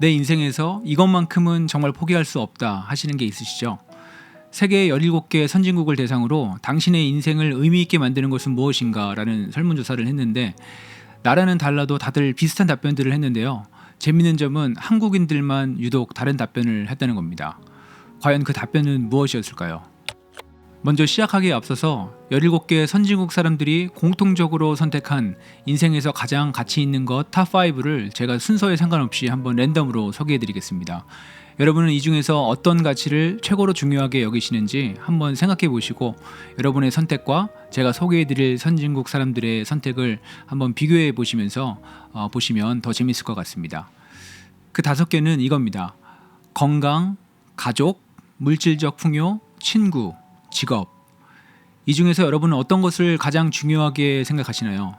내 인생에서 이것만큼은 정말 포기할 수 없다 하시는 게 있으시죠? 세계 17개 선진국을 대상으로 당신의 인생을 의미 있게 만드는 것은 무엇인가 라는 설문조사를 했는데, 나라는 달라도 다들 비슷한 답변들을 했는데요. 재밌는 점은 한국인들만 유독 다른 답변을 했다는 겁니다. 과연 그 답변은 무엇이었을까요? 먼저 시작하기에 앞서서 17개 선진국 사람들이 공통적으로 선택한 인생에서 가장 가치 있는 것 탑5를 제가 순서에 상관없이 한번 랜덤으로 소개해드리겠습니다. 여러분은 이 중에서 어떤 가치를 최고로 중요하게 여기시는지 한번 생각해 보시고, 여러분의 선택과 제가 소개해드릴 선진국 사람들의 선택을 한번 비교해 보시면서 보시면 더 재밌을 것 같습니다. 그 5개는 이겁니다. 건강, 가족, 물질적 풍요, 친구, 직업. 이 중에서 여러분은 어떤 것을 가장 중요하게 생각하시나요?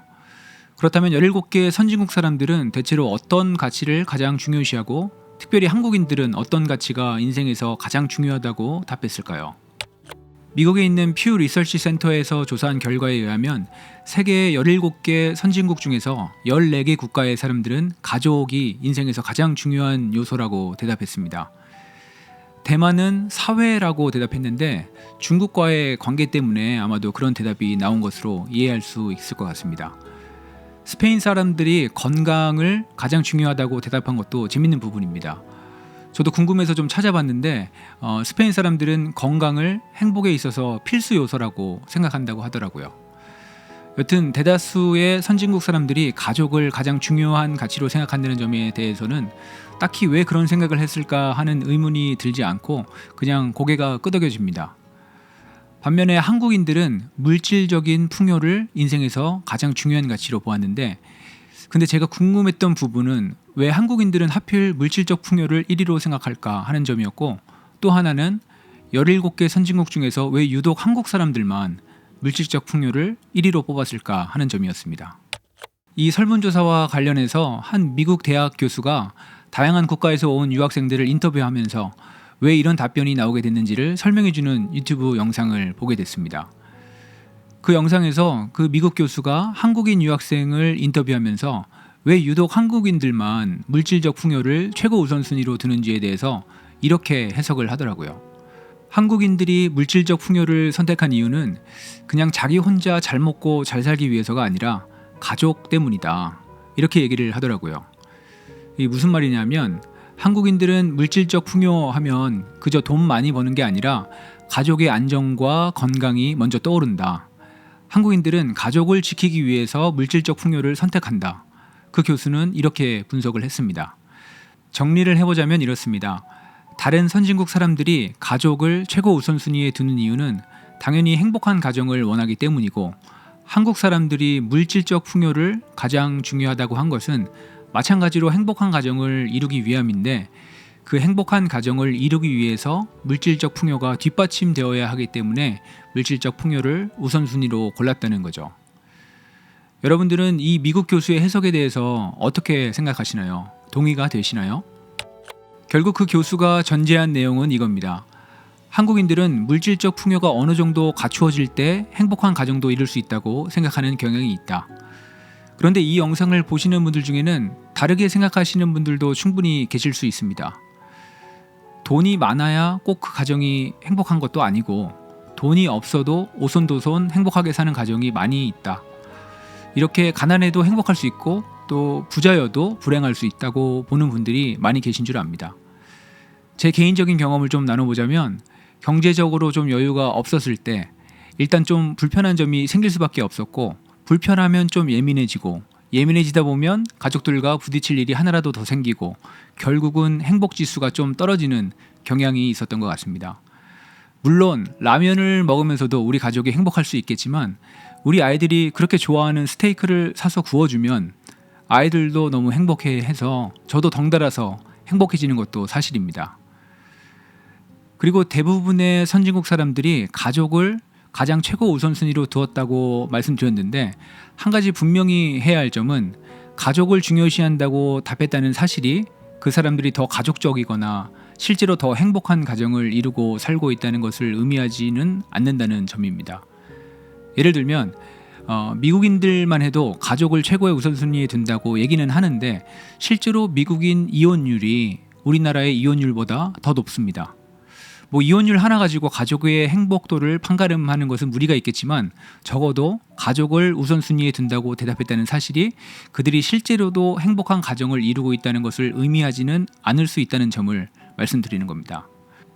그렇다면 17개 선진국 사람들은 대체로 어떤 가치를 가장 중요시하고, 특별히 한국인들은 어떤 가치가 인생에서 가장 중요하다고 답했을까요? 미국에 있는 퓨 리서치 센터에서 조사한 결과에 의하면 세계 17개 선진국 중에서 14개 국가의 사람들은 가족이 인생에서 가장 중요한 요소라고 대답했습니다. 대만은 사회라고 대답했는데, 중국과의 관계 때문에 아마도 그런 대답이 나온 것으로 이해할 수 있을 것 같습니다. 스페인 사람들이 건강을 가장 중요하다고 대답한 것도 재밌는 부분입니다. 저도 궁금해서 좀 찾아봤는데 스페인 사람들은 건강을 행복에 있어서 필수 요소라고 생각한다고 하더라고요. 여튼 대다수의 선진국 사람들이 가족을 가장 중요한 가치로 생각한다는 점에 대해서는 딱히 왜 그런 생각을 했을까 하는 의문이 들지 않고 그냥 고개가 끄덕여집니다. 반면에 한국인들은 물질적인 풍요를 인생에서 가장 중요한 가치로 보았는데, 근데 제가 궁금했던 부분은 왜 한국인들은 하필 물질적 풍요를 1위로 생각할까 하는 점이었고, 또 하나는 17개 선진국 중에서 왜 유독 한국 사람들만 물질적 풍요를 1위로 뽑았을까 하는 점이었습니다. 이 설문조사와 관련해서 한 미국 대학 교수가 다양한 국가에서 온 유학생들을 인터뷰하면서 왜 이런 답변이 나오게 됐는지를 설명해주는 유튜브 영상을 보게 됐습니다. 그 영상에서 그 미국 교수가 한국인 유학생을 인터뷰하면서 왜 유독 한국인들만 물질적 풍요를 최고 우선순위로 두는지에 대해서 이렇게 해석을 하더라고요. 한국인들이 물질적 풍요를 선택한 이유는 그냥 자기 혼자 잘 먹고 잘 살기 위해서가 아니라 가족 때문이다, 이렇게 얘기를 하더라고요. 이게 무슨 말이냐면, 한국인들은 물질적 풍요하면 그저 돈 많이 버는 게 아니라 가족의 안정과 건강이 먼저 떠오른다. 한국인들은 가족을 지키기 위해서 물질적 풍요를 선택한다. 그 교수는 이렇게 분석을 했습니다. 정리를 해보자면 이렇습니다. 다른 선진국 사람들이 가족을 최고 우선순위에 두는 이유는 당연히 행복한 가정을 원하기 때문이고, 한국 사람들이 물질적 풍요를 가장 중요하다고 한 것은 마찬가지로 행복한 가정을 이루기 위함인데, 그 행복한 가정을 이루기 위해서 물질적 풍요가 뒷받침되어야 하기 때문에 물질적 풍요를 우선순위로 골랐다는 거죠. 여러분들은 이 미국 교수의 해석에 대해서 어떻게 생각하시나요? 동의가 되시나요? 결국 그 교수가 전제한 내용은 이겁니다. 한국인들은 물질적 풍요가 어느 정도 갖추어질 때 행복한 가정도 이룰 수 있다고 생각하는 경향이 있다. 그런데 이 영상을 보시는 분들 중에는 다르게 생각하시는 분들도 충분히 계실 수 있습니다. 돈이 많아야 꼭 그 가정이 행복한 것도 아니고, 돈이 없어도 오손도손 행복하게 사는 가정이 많이 있다. 이렇게 가난해도 행복할 수 있고, 또 부자여도 불행할 수 있다고 보는 분들이 많이 계신 줄 압니다. 제 개인적인 경험을 좀 나눠보자면, 경제적으로 좀 여유가 없었을 때 일단 좀 불편한 점이 생길 수밖에 없었고, 불편하면 좀 예민해지다 보면 가족들과 부딪힐 일이 하나라도 더 생기고, 결국은 행복지수가 좀 떨어지는 경향이 있었던 것 같습니다. 물론 라면을 먹으면서도 우리 가족이 행복할 수 있겠지만, 우리 아이들이 그렇게 좋아하는 스테이크를 사서 구워주면 아이들도 너무 행복해해서 저도 덩달아서 행복해지는 것도 사실입니다. 그리고 대부분의 선진국 사람들이 가족을 가장 최고 우선순위로 두었다고 말씀드렸는데, 한 가지 분명히 해야 할 점은 가족을 중요시한다고 답했다는 사실이 그 사람들이 더 가족적이거나 실제로 더 행복한 가정을 이루고 살고 있다는 것을 의미하지는 않는다는 점입니다. 예를 들면 미국인들만 해도 가족을 최고의 우선순위에 둔다고 얘기는 하는데 실제로 미국인 이혼율이 우리나라의 이혼율보다 더 높습니다. 뭐 이혼율 하나 가지고 가족의 행복도를 판가름하는 것은 무리가 있겠지만 적어도 가족을 우선순위에 둔다고 대답했다는 사실이 그들이 실제로도 행복한 가정을 이루고 있다는 것을 의미하지는 않을 수 있다는 점을 말씀드리는 겁니다.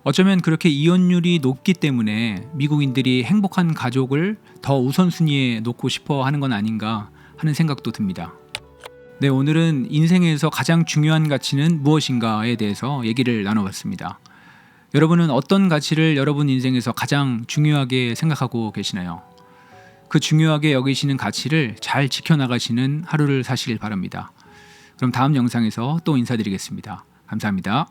어쩌면 그렇게 이혼율이 높기 때문에 미국인들이 행복한 가족을 더 우선순위에 놓고 싶어 하는 건 아닌가 하는 생각도 듭니다. 네, 오늘은 인생에서 가장 중요한 가치는 무엇인가에 대해서 얘기를 나눠봤습니다. 여러분은 어떤 가치를 여러분 인생에서 가장 중요하게 생각하고 계시나요? 그 중요하게 여기시는 가치를 잘 지켜나가시는 하루를 사시길 바랍니다. 그럼 다음 영상에서 또 인사드리겠습니다. 감사합니다.